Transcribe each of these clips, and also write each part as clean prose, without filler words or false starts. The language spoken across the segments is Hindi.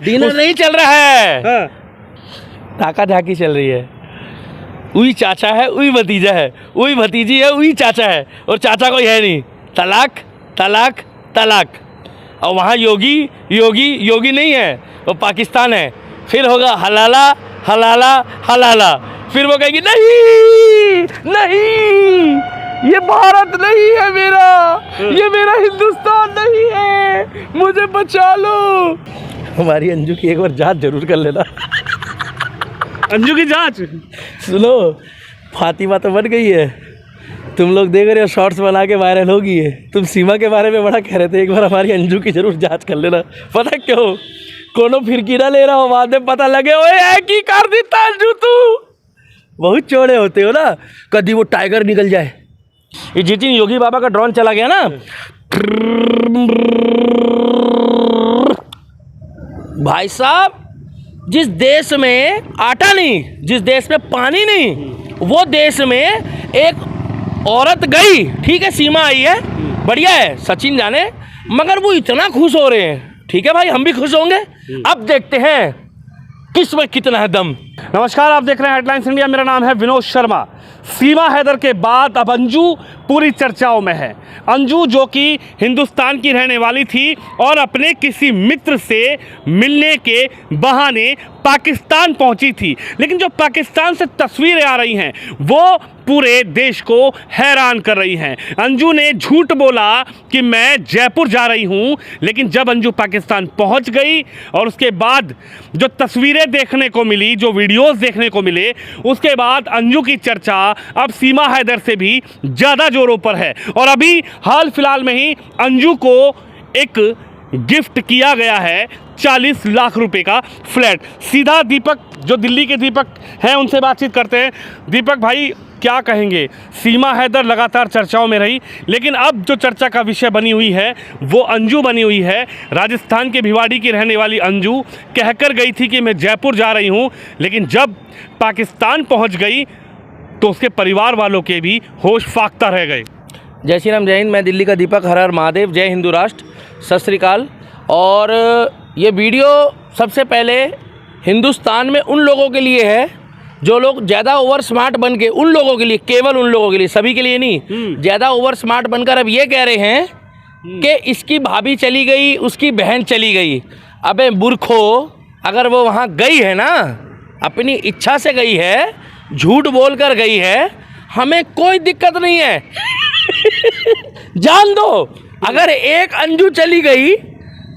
डिनर नहीं चल रहा है, हाँ। ढाका ढाकी चल रही है। उई चाचा है, उई भतीजा है, उई भतीजी है, उई चाचा है, और चाचा कोई है नहीं। तलाक तलाक तलाक। और वहाँ योगी योगी योगी नहीं है, वो पाकिस्तान है। फिर होगा हलाला हलाला हलाला। फिर वो कहेगी नहीं नहीं, ये भारत नहीं है मेरा, ये मेरा हिंदुस्तान नहीं है, मुझे बचा लो। हमारी अंजू की एक बार जांच जरूर कर लेना। अंजू की जांच। सुनो, फातिमा तो बन गई है, तुम लोग देख रहे हो शॉर्ट्स बना के वायरल होगी है। तुम सीमा के बारे में बड़ा कह रहे थे, एक बार हमारी अंजू की जरूर जांच कर लेना। पता क्यों? कोनो फिरकी ना ले रहा हो, बाद में पता लगे ओए एक ही कर देता अंजू तू। बहुत चौड़े होते हो ना, कभी वो टाइगर निकल जाए। ये जिस दिन योगी बाबा का ड्रोन चला गया ना, भाई साहब, जिस देश में आटा नहीं, जिस देश में पानी नहीं, वो देश में एक औरत गई, ठीक है सीमा आई है, बढ़िया है, सचिन जाने, मगर वो इतना खुश हो रहे हैं। ठीक है भाई, हम भी खुश होंगे। अब देखते हैं किसमें कितना है दम। नमस्कार, आप देख रहे हैं हेडलाइंस इंडिया। मेरा नाम है विनोद शर्मा। सीमा हैदर के बाद अब अंजू पूरी चर्चाओं में है। अंजू जो कि हिंदुस्तान की रहने वाली थी और अपने किसी मित्र से मिलने के बहाने पाकिस्तान पहुंची थी, लेकिन जो पाकिस्तान से तस्वीरें आ रही हैं वो पूरे देश को हैरान कर रही हैं। अंजू ने झूठ बोला कि मैं जयपुर जा रही हूं, लेकिन जब अंजू पाकिस्तान पहुंच गई और उसके बाद जो तस्वीरें देखने को मिली, जो वीडियोस देखने को मिले, उसके बाद अंजू की चर्चा अब सीमा हैदर से भी ज़्यादा जोरों पर है। और अभी हाल फिलहाल में ही अंजू को एक गिफ्ट किया गया है 40 लाख रुपए का फ्लैट। सीधा दीपक, जो दिल्ली के दीपक हैं, उनसे बातचीत करते हैं। दीपक भाई, क्या कहेंगे? सीमा हैदर लगातार चर्चाओं में रही, लेकिन अब जो चर्चा का विषय बनी हुई है वो अंजू बनी हुई है। राजस्थान के भिवाड़ी की रहने वाली अंजू कहकर गई थी कि मैं जयपुर जा रही हूँ, लेकिन जब पाकिस्तान पहुँच गई तो उसके परिवार वालों के भी होश फाख्ता रह गए। जय श्री राम, जय हिंद। मैं दिल्ली का दीपक, हर हर महादेव, जय हिंदू राष्ट्र, सत श्री अकाल। और ये वीडियो सबसे पहले हिंदुस्तान में उन लोगों के लिए है जो लोग ज़्यादा ओवर स्मार्ट बन के, उन लोगों के लिए, केवल उन लोगों के लिए, सभी के लिए नहीं, ज़्यादा ओवर स्मार्ट बनकर अब ये कह रहे हैं कि इसकी भाभी चली गई, उसकी बहन चली गई। अबे मूर्खो, अगर वो वहाँ गई है ना, अपनी इच्छा से गई है, झूठ बोल कर गई है, हमें कोई दिक्कत नहीं है। जान दो, अगर एक अंजू चली गई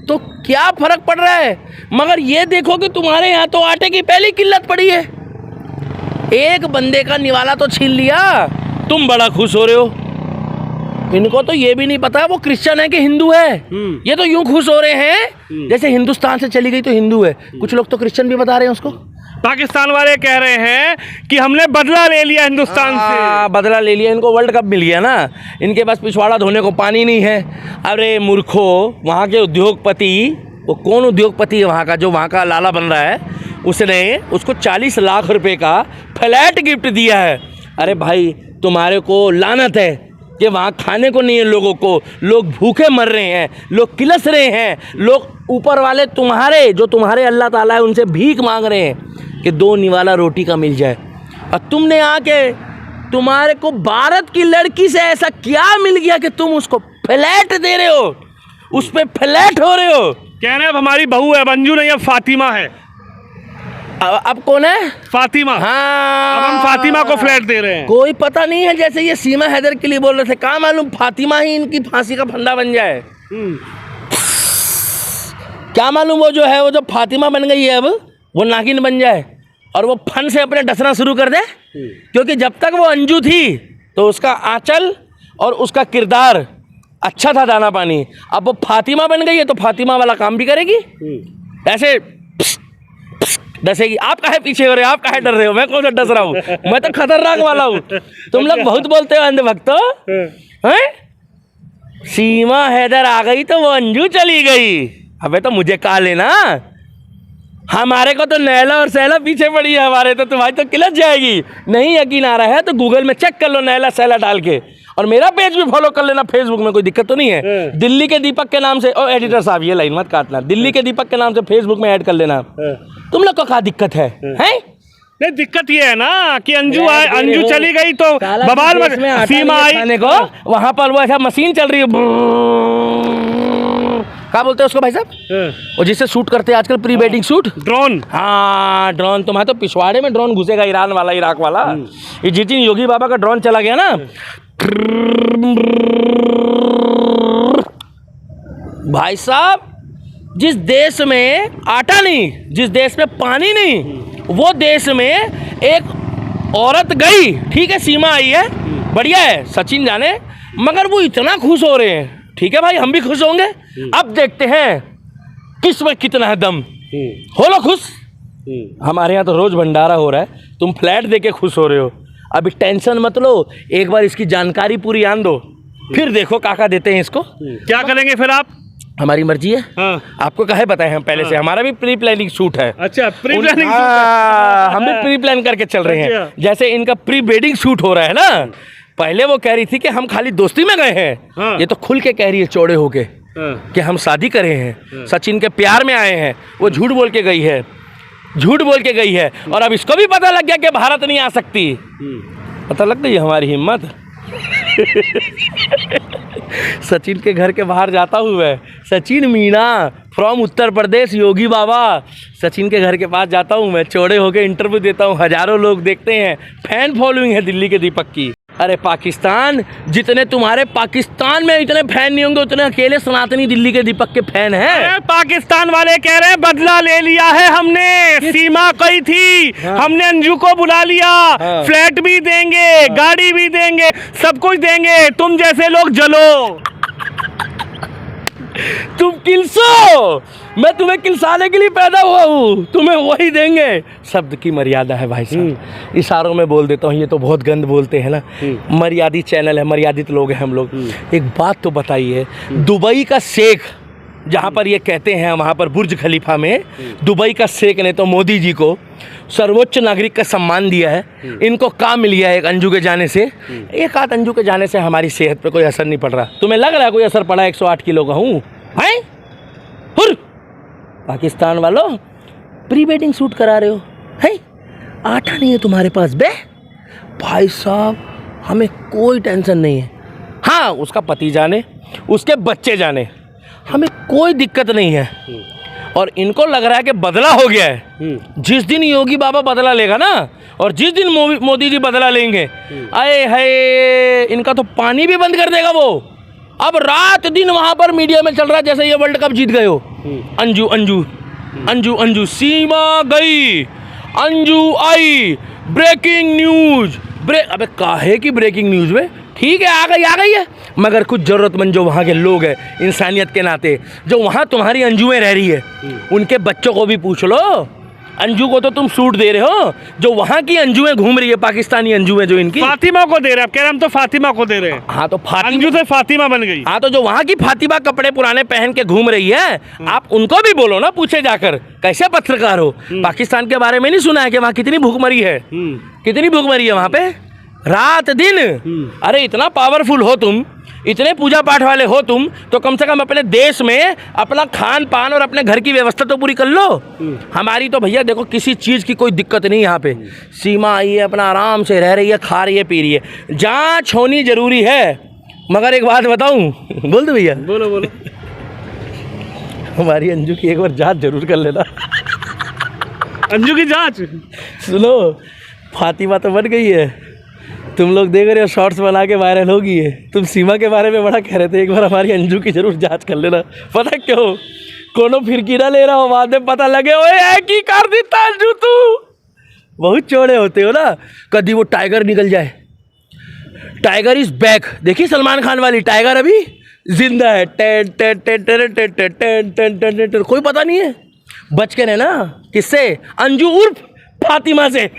तो क्या फर्क पड़ रहा है, मगर ये देखो कि तुम्हारे यहाँ तो आटे की पहली किल्लत पड़ी है। एक बंदे का निवाला तो छीन लिया, तुम बड़ा खुश हो रहे हो। इनको तो ये भी नहीं पता वो क्रिश्चियन है कि हिंदू है। ये तो यूं खुश हो रहे हैं जैसे हिंदुस्तान से चली गई तो हिंदू है। कुछ लोग तो क्रिश्चियन भी बता रहे हैं उसको। पाकिस्तान वाले कह रहे हैं कि हमने बदला ले लिया हिंदुस्तान से। बदला ले लिया, इनको वर्ल्ड कप मिल गया ना, इनके पास पिछवाड़ा धोने को पानी नहीं है। अरे मूर्खो, वहाँ के उद्योगपति, वो कौन उद्योगपति है वहाँ का, जो वहाँ का लाला बन रहा है, उसने उसको 40 लाख रुपए का फ्लैट गिफ्ट दिया है। अरे भाई, तुम्हारे को लानत है कि वहाँ खाने को नहीं है लोगों को, लोग भूखे मर रहे हैं, लोग किलस रहे हैं, लोग ऊपर वाले तुम्हारे, जो तुम्हारे अल्लाह ताला है, उनसे भीख मांग रहे हैं कि 2 निवाला रोटी का मिल जाए। और तुमने आके, तुम्हारे को भारत की लड़की से ऐसा क्या मिल गया कि तुम उसको फ्लैट दे रहे हो, उस पर फ्लैट हो रहे हो। कह रहे हैं अब हमारी बहू है, अंजू नहीं, अब फातिमा है। अब कौन है? फातिमा। हाँ, अब हम फातिमा को फ्लैट दे रहे हैं। कोई पता नहीं है, जैसे ये सीमा हैदर के लिए बोल रहे थे, कहाँ मालूम फातिमा ही इनकी फांसी का फंदा बन जाए। क्या मालूम वो जो है, वो जो फातिमा बन गई है अब, वो नागिन बन जाए और वो फन से अपने डसना शुरू कर दे। क्योंकि जब तक वो अंजू थी तो उसका आंचल और उसका किरदार अच्छा था, दाना पानी। अब वो फातिमा बन गई है तो फातिमा वाला काम भी करेगी, ऐसे डसेगी। आप काहे पीछे हो रहे हो, आप काहे डर रहे हो? मैं कौन सा डस रहा हूँ, मैं तो खतरनाक वाला हूँ। तुम लोग बहुत बोलते हो अंधभक्तो हैं। सीमा हैदर आ गई तो वो अंजू चली गई। अबे तो मुझे कहा लेना, हमारे को तो नैला और सैला पीछे पड़ी है, हमारे तो तुम्हारी तो किलत जाएगी। नहीं यकीन आ रहा है तो गूगल में चेक कर लो, नैला सैला डाल के, और मेरा पेज भी फॉलो कर लेना फेसबुक में, कोई दिक्कत तो नहीं है। दिल्ली के दीपक के नाम से, ओ एडिटर साहब ये लाइन मत काटना, दिल्ली के दीपक के नाम से फेसबुक में ऐड कर लेना। तुम लोग को क्या दिक्कत है? हैं? नहीं, दिक्कत ये है ना कि अंजू चली गई तो बवाल में सीमा आई को, वहां पर वो ऐसा मशीन चल रही है, क्या बोलते हैं उसको भाई साहब, वो जिससे शूट करते हैं आजकल प्री वेडिंग शूट, ड्रोन। हाँ ड्रोन, तुम्हारे तो पिछवाड़े में ड्रोन घुसेगा, ईरान वाला, इराक वाला। ये जिस दिन योगी बाबा का ड्रोन चला गया ना, भाई साहब जिस देश में आटा नहीं, जिस देश में पानी नहीं, वो देश में एक औरत गई, ठीक है सीमा आई है, बढ़िया है, सचिन जाने, मगर वो इतना खुश हो रहे हैं, ठीक है भाई हम भी खुश होंगे। अब देखते हैं किसमें कितना है दम, हो लो खुश। हमारे यहाँ तो रोज भंडारा हो रहा है, तुम फ्लैट देके खुश हो रहे हो। अभी टेंशन मत लो, एक बार इसकी जानकारी पूरी आन दो, फिर देखो काका देते हैं इसको। क्या करेंगे फिर आप? हमारी मर्जी है। हाँ। आपको कहे बताए हम पहले से, हमारा भी प्री प्लानिंग शूट है। अच्छा, प्री प्लानिंग हम भी प्री प्लान करके चल रहे हैं। जैसे इनका प्री वेडिंग शूट हो रहा है ना, पहले वो कह रही थी कि हम खाली दोस्ती में गए हैं, हाँ। ये तो खुल के कह रही है चौड़े होके कि हम शादी करे हैं, सचिन के प्यार में आए हैं। वो झूठ बोल के गई है, झूठ बोल के गई है, और अब इसको भी पता लग गया कि भारत नहीं आ सकती। पता लग गई हमारी हिम्मत। सचिन के घर के बाहर जाता हुआ है, सचिन मीणा फ्रॉम उत्तर प्रदेश, योगी बाबा, सचिन के घर के पास जाता हूँ मैं, चौड़े होके इंटरव्यू देता हूँ, हजारों लोग देखते हैं, फैन फॉलोइंग है दिल्ली के दीपक की। अरे पाकिस्तान, जितने तुम्हारे पाकिस्तान में इतने फैन नहीं होंगे, उतने अकेले सनातनी दिल्ली के दीपक के फैन हैं। पाकिस्तान वाले कह रहे हैं बदला ले लिया है हमने, सीमा गई थी, हाँ। हमने अंजू को बुला लिया, हाँ। फ्लैट भी देंगे, हाँ। गाड़ी भी देंगे, सब कुछ देंगे, तुम जैसे लोग जलो। तुम किलसो, मैं तुम्हें किलसाने के लिए पैदा हुआ हूँ, तुम्हें वही देंगे। शब्द की मर्यादा है भाई साहब, इशारों में बोल देता हूँ, ये तो बहुत गंद बोलते हैं ना। मर्यादित चैनल है, मर्यादित लोग हैं हम लोग। एक बात तो बताइए, दुबई का शेख, जहाँ पर ये कहते हैं वहाँ पर बुर्ज खलीफा में, दुबई का शेख ने तो मोदी जी को सर्वोच्च नागरिक का सम्मान दिया है। इनको काम मिल गया एक अंजू के जाने से, एक आध अंजू के जाने से हमारी सेहत पे कोई असर नहीं पड़ रहा। तुम्हें लग रहा है कोई असर पड़ा? 108 किलो का हूँ, हैं? हुर पाकिस्तान वालों, प्री वेडिंग शूट करा रहे हो, हैं? आटा नहीं है तुम्हारे पास बे? भाई साहब हमें कोई टेंशन नहीं है। हाँ, उसका पति जाने, उसके बच्चे जाने, हमें कोई दिक्कत नहीं है। और इनको लग रहा है कि बदला हो गया है। जिस दिन योगी बाबा बदला लेगा ना, और जिस दिन मोदी जी बदला लेंगे, आए है, इनका तो पानी भी बंद कर देगा वो। अब रात दिन वहां पर मीडिया में चल रहा है जैसे ये वर्ल्ड कप जीत गए हो। अंजू अंजू अंजू अंजू, सीमा गई, अंजू आई, ब्रेकिंग न्यूज। अबे काहे की ब्रेकिंग न्यूज में? ठीक है आ गई है, मगर कुछ ज़रूरतमंद जो वहाँ के लोग हैं इंसानियत के नाते, जो वहाँ तुम्हारी अंजुएं रह रही है, उनके बच्चों को भी पूछ लो। अंजू को तो तुम सूट दे रहे हो, जो वहाँ की अंजुएं घूम रही है, पाकिस्तानी अंजुएं जो इनकी, फातिमा को दे रहे हैं। आप कह रहे हैं हम तो फातिमा को दे रहे हैं। हाँ तो अंजू से फातिमा बन गई। हाँ तो जो वहाँ की फातिमा कपड़े पुराने पहन के घूम रही है, आप उनको भी बोलो ना, पूछे जाकर कैसे पत्रकार हो, पाकिस्तान के बारे में नहीं सुना है कि वहाँ कितनी भूखमरी है? कितनी भूखमरी है वहाँ पे रात दिन। अरे इतना पावरफुल हो तुम, इतने पूजा पाठ वाले हो तुम, तो कम से कम अपने देश में अपना खान पान और अपने घर की व्यवस्था तो पूरी कर लो। हमारी तो भैया देखो किसी चीज़ की कोई दिक्कत नहीं यहाँ पे। सीमा आई है, अपना आराम से रह रही है, खा रही है, पी रही है। जांच होनी जरूरी है, मगर एक बात बताऊँ, बोल दो भैया। बोलो बोलो। हमारी अंजू की एक बार जांच जरूर कर लेना। अंजू की जांच सुनो, फातिमा तो बन गई है, तुम लोग देख रहे हो शॉर्ट्स बना के वायरल हो गई है। तुम सीमा के बारे में बड़ा कह रहे थे, एक बार हमारी अंजू की जरूर जांच कर लेना। पता क्यों? कोनो फिरकी ना ले रहा हो, बाद में पता लगे ओए एक ही कर देता अंजू तू। बहुत चौड़े होते हो ना, कभी वो टाइगर निकल जाए। टाइगर इज बैक, देखिए सलमान खान वाली, टाइगर अभी जिंदा है। Ten ten ten ten ten ten ten ten ten ten, कोई पता नहीं है। बच के रहना। किससे? अंजू उर्फ फातिमा से।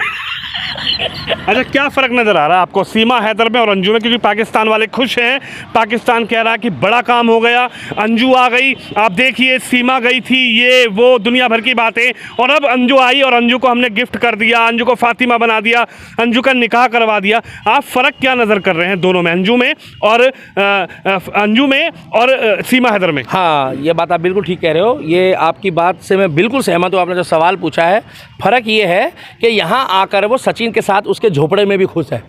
अच्छा, क्या फ़र्क नज़र आ रहा है आपको सीमा हैदर में और अंजू में? क्योंकि पाकिस्तान वाले खुश हैं, पाकिस्तान कह रहा है कि बड़ा काम हो गया, अंजू आ गई। आप देखिए, सीमा गई थी, ये वो दुनिया भर की बातें, और अब अंजू आई और अंजू को हमने गिफ्ट कर दिया, अंजू को फातिमा बना दिया, अंजू का निकाह करवा दिया। आप फ़र्क क्या नज़र कर रहे हैं दोनों में, अंजू में और सीमा हैदर में? हाँ, ये बात आप बिल्कुल ठीक कह रहे हो। ये आपकी बात से मैं बिल्कुल सहमत हूँ। आपने जो सवाल पूछा है, फ़र्क ये है कि यहाँ आकर वो सचिन के साथ उसके झोपड़े में भी खुश है,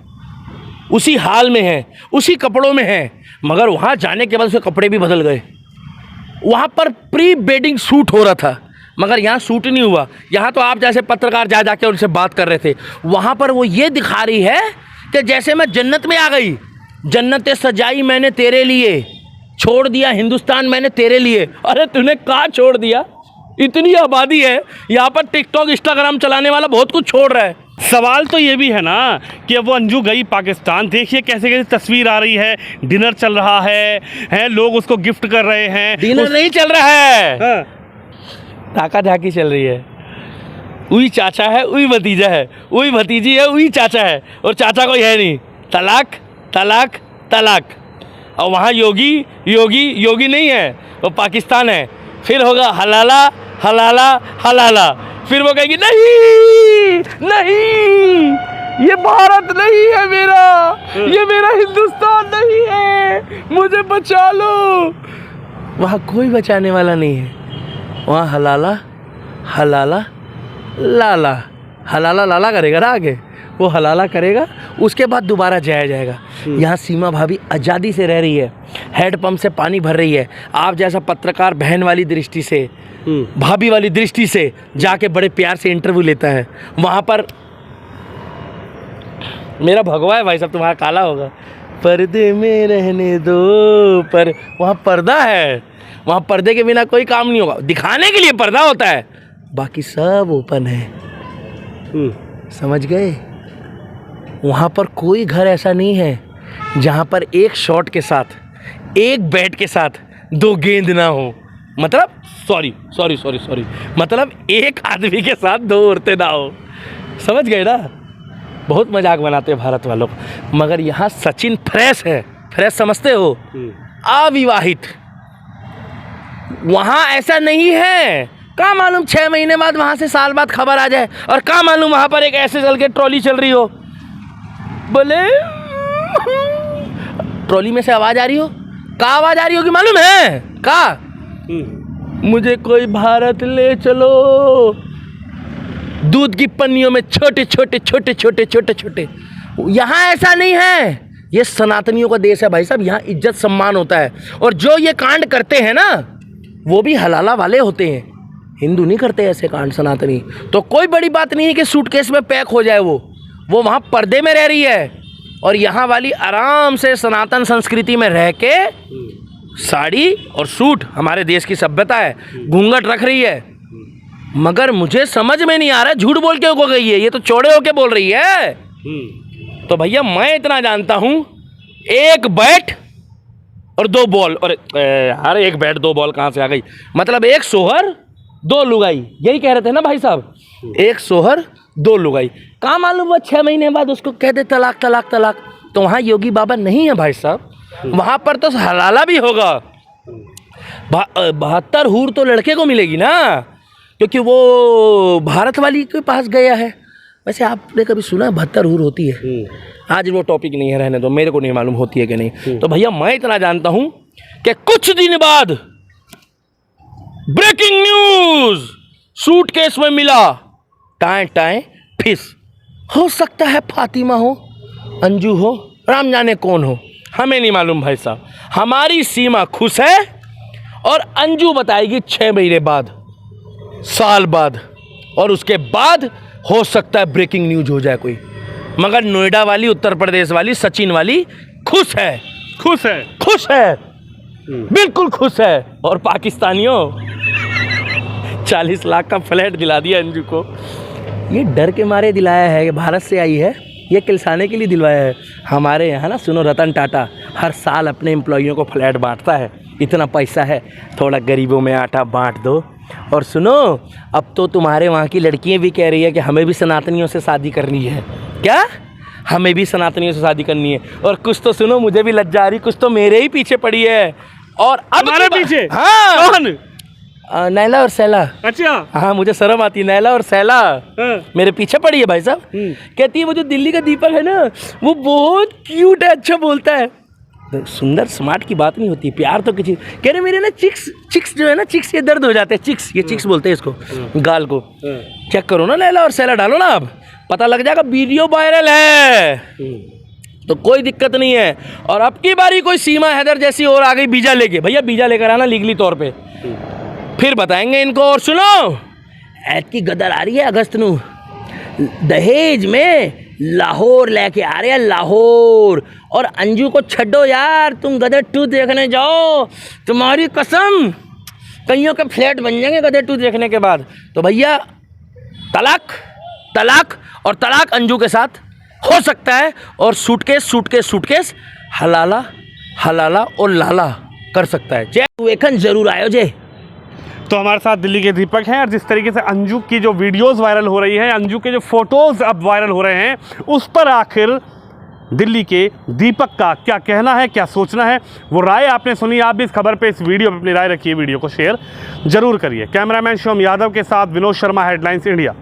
उसी हाल में है, उसी कपड़ों में है, मगर वहाँ जाने के बाद उसके कपड़े भी बदल गए। वहाँ पर प्री वेडिंग शूट हो रहा था, मगर यहाँ शूट नहीं हुआ। यहाँ तो आप जैसे पत्रकार जा जाके उनसे बात कर रहे थे, वहाँ पर वो ये दिखा रही है कि जैसे मैं जन्नत में आ गई, जन्नतें सजाई मैंने तेरे लिए, छोड़ दिया हिंदुस्तान मैंने तेरे लिए। अरे तूने कहाँ छोड़ दिया? इतनी आबादी है यहाँ पर, टिकटॉक इंस्टाग्राम चलाने वाला बहुत कुछ छोड़ रहा है। सवाल तो ये भी है ना कि अब वो अंजू गई पाकिस्तान, देखिए कैसे कैसे तस्वीर आ रही है, डिनर चल रहा है, लोग उसको गिफ्ट कर रहे हैं। डिनर नहीं चल रहा है, हाँ। धाका धाकी चल रही है। वही चाचा है, वही भतीजा है, वही भतीजी है, वही चाचा है, और चाचा कोई है नहीं। तलाक तलाक तलाक। और वहाँ योगी नहीं है, वो पाकिस्तान है। फिर होगा हलाला हलाला हलाला, फिर वो कहेगी नहीं, ये भारत नहीं है मेरा, ये मेरा हिंदुस्तान नहीं है, मुझे बचा लो। वहाँ कोई बचाने वाला नहीं है। वहाँ हलाला हलाला लाला, हलाला लाला करेगा ना आगे, वो हलाला करेगा, उसके बाद दोबारा जाया जाएगा। यहाँ सीमा भाभी आज़ादी से रह रही है, हैंडपम्प से पानी भर रही है। आप जैसा पत्रकार बहन वाली दृष्टि से, भाभी वाली दृष्टि से जाके बड़े प्यार से इंटरव्यू लेता है। वहाँ पर मेरा भगवा है भाई साहब, तुम्हारा काला होगा। पर्दे में रहने दो, पर वहाँ पर्दा है, वहाँ पर्दे के बिना कोई काम नहीं होगा। दिखाने के लिए पर्दा होता है, बाकी सब ओपन है। समझ गए? वहाँ पर कोई घर ऐसा नहीं है जहाँ पर एक शॉट के साथ, एक बैट के साथ 2 गेंद ना हो। मतलब सॉरी, मतलब एक आदमी के साथ 2 औरतें ना हो। समझ गए ना? बहुत मजाक बनाते हैं भारत वालों को, मगर यहाँ सचिन फ्रेश है। फ्रेश समझते हो? अविवाहित। वहाँ ऐसा नहीं है। क्या मालूम 6 महीने बाद, वहाँ से साल बाद खबर आ जाए, और क्या मालूम वहाँ पर एक ऐसे चल के ट्रॉली चल रही हो, बोले ट्रॉली में से आवाज़ आ रही हो। क्या आवाज़ आ रही होगी मालूम है? क्या? मुझे कोई भारत ले चलो। दूध की पन्नियों में छोटे छोटे। यहाँ ऐसा नहीं है। ये सनातनियों का देश है भाई साहब, यहाँ इज्जत सम्मान होता है। और जो ये कांड करते हैं ना, वो भी हलाला वाले होते हैं, हिंदू नहीं करते ऐसे कांड, सनातनी। तो कोई बड़ी बात नहीं है कि सूटकेस में पैक हो जाए। वो वहाँ पर्दे में रह रही है, और यहाँ वाली आराम से सनातन संस्कृति में रह के साड़ी और सूट, हमारे देश की सभ्यता है, घूंघट रख रही है। मगर मुझे समझ में नहीं आ रहा झूठ बोल के हो गई है, ये तो चौड़े होके बोल रही है। तो भैया मैं इतना जानता हूँ, 1 बैट और 2 बॉल, और यार 1 बैट 2 बॉल कहाँ से आ गई? मतलब 1 सोहर 2 लुगाई, यही कह रहे थे ना भाई साहब? 1 सोहर 2 लुगाई। कहाँ मालूम वो 6 महीने बाद उसको कह दे तलाक तलाक तलाक। तो वहाँ योगी बाबा नहीं है भाई साहब, वहाँ पर तो हलाला भी होगा। 72 हूर तो लड़के को मिलेगी ना, क्योंकि वो भारत वाली के पास गया है। वैसे आपने कभी सुना 72 हूर होती है? आज वो टॉपिक नहीं है, रहने दो, मेरे को नहीं मालूम होती है कि नहीं। तो भैया मैं इतना जानता हूँ कि कुछ दिन बाद ब्रेकिंग न्यूज, सूटकेस में मिला टाएं फिश। हो सकता है फातिमा हो, अंजू हो, राम जाने कौन हो, हमें नहीं मालूम भाई साहब। हमारी सीमा खुश है, और अंजू बताएगी 6 महीने बाद, साल बाद, और उसके बाद हो सकता है ब्रेकिंग न्यूज हो जाए कोई। मगर नोएडा वाली, उत्तर प्रदेश वाली, सचिन वाली खुश है, बिल्कुल खुश है। और पाकिस्तानियों 40 लाख का फ्लैट दिला दिया अंजू को। ये डर के मारे दिलाया है, भारत से आई है, ये किलसाने के लिए दिलवाया है। हमारे यहाँ ना सुनो, रतन टाटा हर साल अपने एम्प्लॉइयों को फ्लैट बांटता है। इतना पैसा है, थोड़ा गरीबों में आटा बांट दो, और सुनो, अब तो तुम्हारे वहाँ की लड़कियाँ भी कह रही है कि हमें भी सनातनियों से शादी करनी है। क्या? हमें भी सनातनियों से शादी करनी है। और कुछ तो सुनो, मुझे भी लज्जा आ रही, कुछ तो मेरे ही पीछे पड़ी है। और अब हमारे पीछे? हाँ, कौन? नैला और सैला। अच्छा। हाँ, मुझे शर्म आती है। नैला और सैला मेरे पीछे पड़ी है भाई साहब। कहती है वो जो दिल्ली का दीपक है ना, वो बहुत क्यूट है, अच्छा बोलता है। सुंदर स्मार्ट की बात नहीं होती, प्यार तो किसी। कह रहे मेरे ना चिक्स जो है ना, चिक्स ये दर्द हो जाते हैं। चिक्स, ये चिक्स बोलते हैं इसको, गाल को। चेक करो ना, नैला और सैला डालो ना, आप पता लग जाएगा, वीडियो वायरल है, तो कोई दिक्कत नहीं है। और अब की बारी कोई सीमा हैदर जैसी और आ गई वीजा लेके, भैया वीजा लेकर आना लीगली तौर पे, फिर बताएंगे इनको। और सुनो, ऐत की गदर आ रही है अगस्त नू, दहेज में लाहौर लेके आ रहे हैं, लाहौर। और अंजू को छड्डो यार, तुम गदर 2 देखने जाओ, तुम्हारी कसम कईयों के फ्लैट बन जाएंगे गदर 2 देखने के बाद। तो भैया तलाक और तलाक अंजू के साथ हो सकता है। और सूटकेस हलाला और लाला कर सकता है। जय वेखन जरूर आयो जय। तो हमारे साथ दिल्ली के दीपक हैं, और जिस तरीके से अंजू की जो वीडियोस वायरल हो रही हैं, अंजू के जो फोटोज़ अब वायरल हो रहे हैं, उस पर आखिर दिल्ली के दीपक का क्या कहना है, क्या सोचना है, वो राय आपने सुनी। आप भी इस खबर पे, इस वीडियो पे अपनी राय रखिए, वीडियो को शेयर जरूर करिए। कैमरामैन शिवम यादव के साथ विनोद शर्मा, हेडलाइंस इंडिया।